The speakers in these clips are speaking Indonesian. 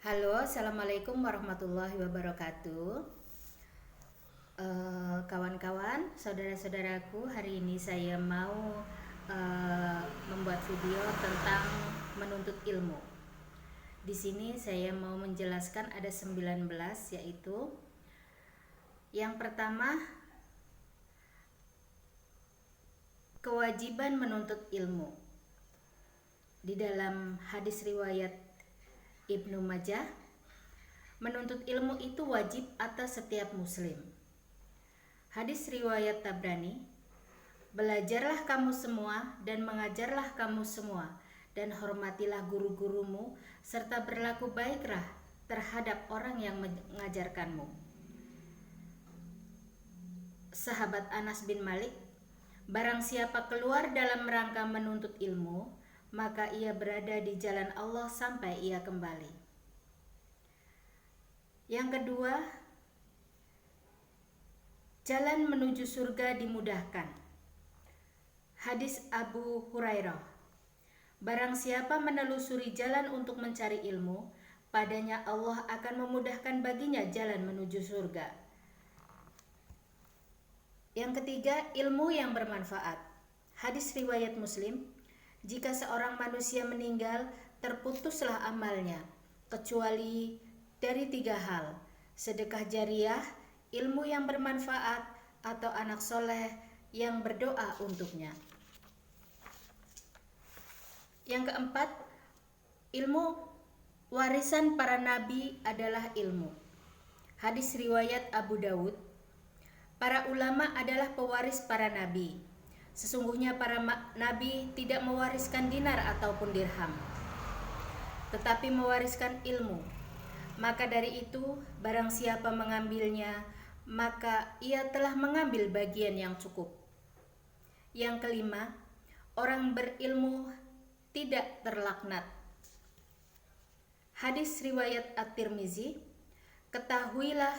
Halo, assalamualaikum warahmatullahi wabarakatuh. Kawan-kawan, saudara-saudaraku, hari ini saya mau membuat video tentang menuntut ilmu. Di sini saya mau menjelaskan ada 19, yaitu yang pertama, kewajiban menuntut ilmu. Di dalam hadis riwayat Ibnu Majah, menuntut ilmu itu wajib atas setiap muslim. Hadis riwayat Tabrani, belajarlah kamu semua dan mengajarlah kamu semua, dan hormatilah guru-gurumu, serta berlaku baiklah terhadap orang yang mengajarkanmu. Sahabat Anas bin Malik, barang siapa keluar dalam rangka menuntut ilmu, maka ia berada di jalan Allah sampai ia kembali. Yang kedua, jalan menuju surga dimudahkan. Hadis Abu Hurairah, barang siapa menelusuri jalan untuk mencari ilmu, padanya Allah akan memudahkan baginya jalan menuju surga. Yang ketiga, ilmu yang bermanfaat. Hadis riwayat Muslim, jika seorang manusia meninggal, terputuslah amalnya, kecuali dari 3 hal: sedekah jariah, ilmu yang bermanfaat, atau anak soleh yang berdoa untuknya. Yang keempat, ilmu warisan para nabi adalah ilmu. Hadis riwayat Abu Dawud, para ulama adalah pewaris para nabi. Sesungguhnya para nabi tidak mewariskan dinar ataupun dirham, tetapi mewariskan ilmu. Maka dari itu, barang siapa mengambilnya, maka ia telah mengambil bagian yang cukup. Yang kelima, orang berilmu tidak terlaknat. Hadis riwayat At-Tirmizi, ketahuilah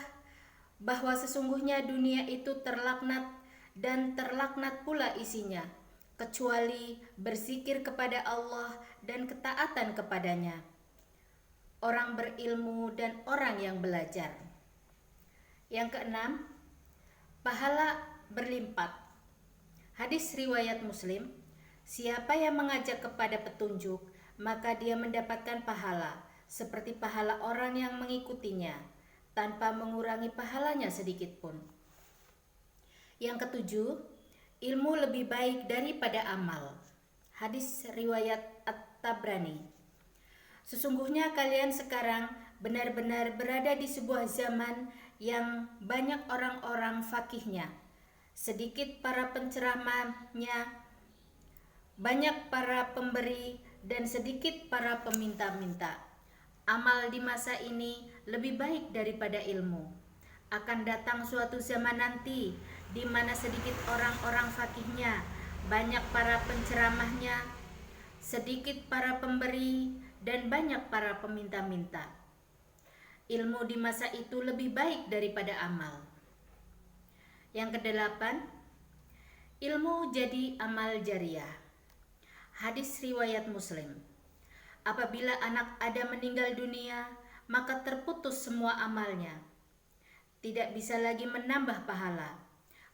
bahwa sesungguhnya dunia itu terlaknat dan terlaknat pula isinya, kecuali berzikir kepada Allah dan ketaatan kepadanya, orang berilmu dan orang yang belajar. Yang keenam, pahala berlimpah. Hadis riwayat Muslim, siapa yang mengajak kepada petunjuk, maka dia mendapatkan pahala seperti pahala orang yang mengikutinya, tanpa mengurangi pahalanya sedikit pun. Yang ketujuh, ilmu lebih baik daripada amal. Hadis riwayat At-Tabrani, sesungguhnya kalian sekarang benar-benar berada di sebuah zaman yang banyak orang-orang fakihnya, sedikit para penceramahnya, banyak para pemberi, dan sedikit para peminta-minta. Amal di masa ini lebih baik daripada ilmu. Akan datang suatu zaman nanti di mana sedikit orang-orang fakihnya, banyak para penceramahnya, sedikit para pemberi, dan banyak para peminta-minta. Ilmu di masa itu lebih baik daripada amal. Yang kedelapan, ilmu jadi amal jariah. Hadis riwayat Muslim, apabila anak Adam meninggal dunia, maka terputus semua amalnya. Tidak bisa lagi menambah pahala,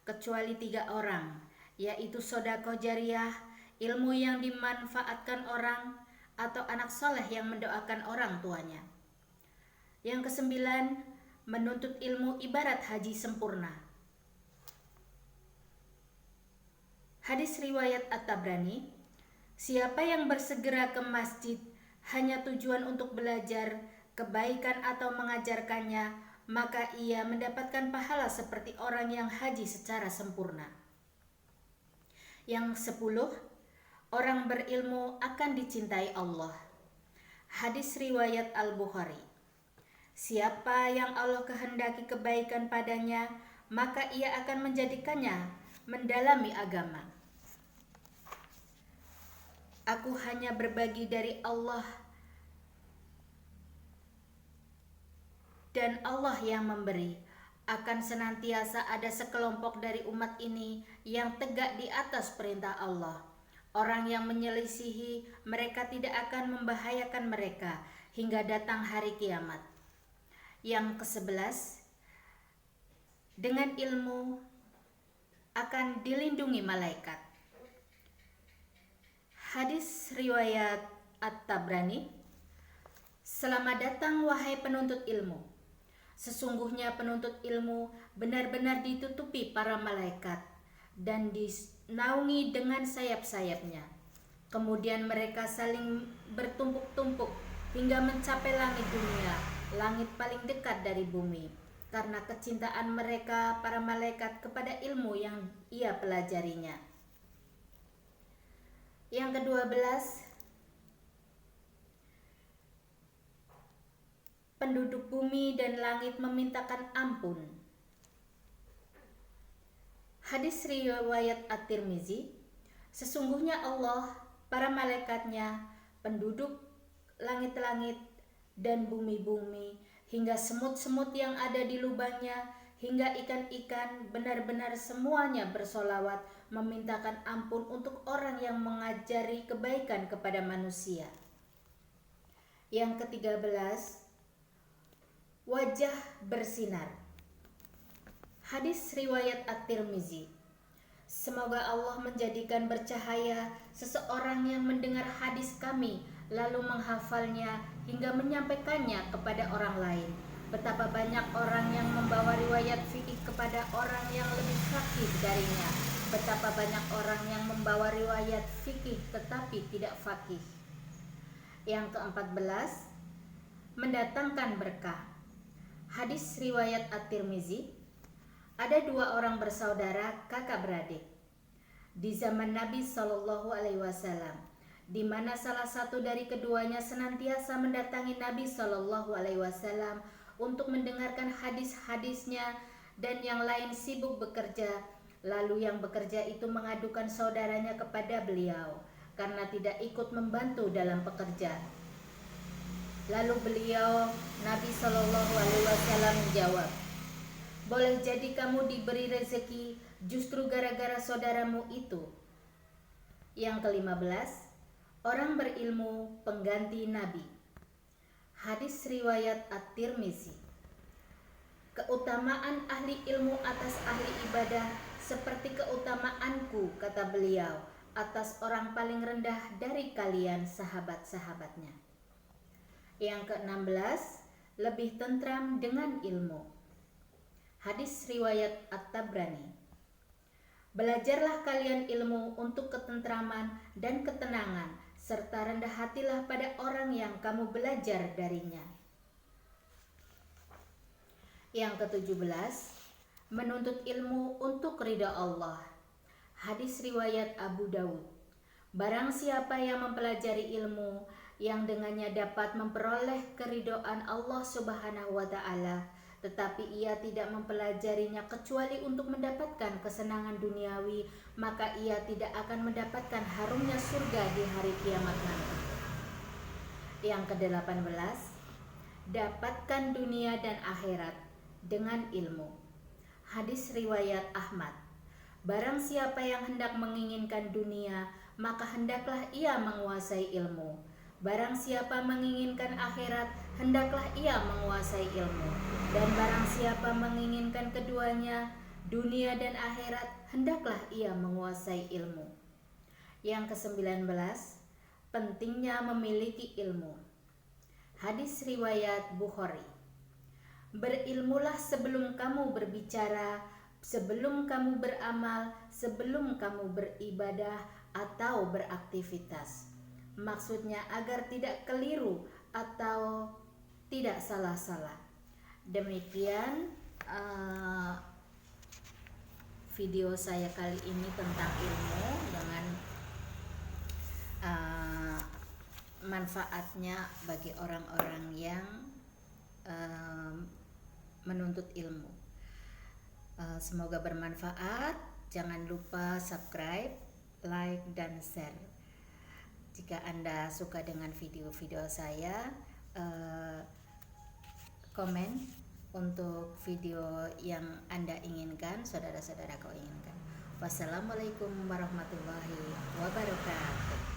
kecuali 3 orang, yaitu sedekah jariah, ilmu yang dimanfaatkan orang, atau anak soleh yang mendoakan orang tuanya. Yang kesembilan, menuntut ilmu ibarat haji sempurna. Hadis riwayat At-Tabrani, siapa yang bersegera ke masjid hanya tujuan untuk belajar kebaikan atau mengajarkannya, maka ia mendapatkan pahala seperti orang yang haji secara sempurna. Yang 10, orang berilmu akan dicintai Allah. Hadis riwayat Al-Bukhari, siapa yang Allah kehendaki kebaikan padanya, maka ia akan menjadikannya mendalami agama. Aku hanya berbagi dari Allah, dan Allah yang memberi. Akan senantiasa ada sekelompok dari umat ini yang tegak di atas perintah Allah. Orang yang menyelisihi mereka tidak akan membahayakan mereka hingga datang hari kiamat. Yang ke-11, dengan ilmu akan dilindungi malaikat. Hadis riwayat At-Tabrani. Selamat datang wahai penuntut ilmu. Sesungguhnya penuntut ilmu benar-benar ditutupi para malaikat dan dinaungi dengan sayap-sayapnya. Kemudian mereka saling bertumpuk-tumpuk hingga mencapai langit dunia, langit paling dekat dari bumi, karena kecintaan mereka para malaikat kepada ilmu yang ia pelajarinya. Yang ke-12, penduduk bumi dan langit memintakan ampun. Hadis riwayat At-Tirmizi. Sesungguhnya Allah, para malaikatnya, penduduk langit-langit dan bumi-bumi, hingga semut-semut yang ada di lubangnya, hingga ikan-ikan, benar-benar semuanya bersolawat memintakan ampun untuk orang yang mengajari kebaikan kepada manusia. Yang ke-13, wajah bersinar. Hadis riwayat At-Tirmizi. Semoga Allah menjadikan bercahaya seseorang yang mendengar hadis kami lalu menghafalnya hingga menyampaikannya kepada orang lain. Betapa banyak orang yang membawa riwayat fikih kepada orang yang lebih faqih darinya. Betapa banyak orang yang membawa riwayat fikih tetapi tidak faqih. Yang ke-14, mendatangkan berkah. Hadis riwayat At-Tirmizi. Ada dua orang bersaudara kakak beradik di zaman Nabi SAW, di mana salah satu dari keduanya senantiasa mendatangi Nabi SAW untuk mendengarkan hadis-hadisnya, dan yang lain sibuk bekerja. Lalu yang bekerja itu mengadukan saudaranya kepada beliau karena tidak ikut membantu dalam pekerja. Lalu beliau, Nabi SAW, menjawab, boleh jadi kamu diberi rezeki justru gara-gara saudaramu itu. Yang ke-15, orang berilmu pengganti Nabi. Hadis riwayat At-Tirmizi. Keutamaan ahli ilmu atas ahli ibadah seperti keutamaanku, kata beliau, atas orang paling rendah dari kalian, sahabat-sahabatnya. Yang ke-16, lebih tentram dengan ilmu. Hadis riwayat At-Tabrani. Belajarlah kalian ilmu untuk ketentraman dan ketenangan, serta rendah hatilah pada orang yang kamu belajar darinya. Yang ke-17, menuntut ilmu untuk ridha Allah. Hadis riwayat Abu Dawud. Barang siapa yang mempelajari ilmu yang dengannya dapat memperoleh keridhaan Allah Subhanahu wa Ta'ala, tetapi ia tidak mempelajarinya kecuali untuk mendapatkan kesenangan duniawi, maka ia tidak akan mendapatkan harumnya surga di hari kiamat nanti. Yang ke-18, dapatkan dunia dan akhirat dengan ilmu. Hadis riwayat Ahmad. Barang siapa yang hendak menginginkan dunia, maka hendaklah ia menguasai ilmu. Barang siapa menginginkan akhirat, hendaklah ia menguasai ilmu. Dan barang siapa menginginkan keduanya, dunia dan akhirat, hendaklah ia menguasai ilmu. Yang ke-19, pentingnya memiliki ilmu. Hadis riwayat Bukhari. Berilmulah sebelum kamu berbicara, sebelum kamu beramal, sebelum kamu beribadah atau beraktivitas. Maksudnya agar tidak keliru atau tidak salah-salah. Demikian video saya kali ini tentang ilmu dengan manfaatnya bagi orang-orang yang menuntut ilmu. Semoga bermanfaat. Jangan lupa subscribe, like, dan share. Jika Anda suka dengan video-video saya, komen untuk video yang Anda inginkan, saudara-saudara kau inginkan. Wassalamualaikum warahmatullahi wabarakatuh.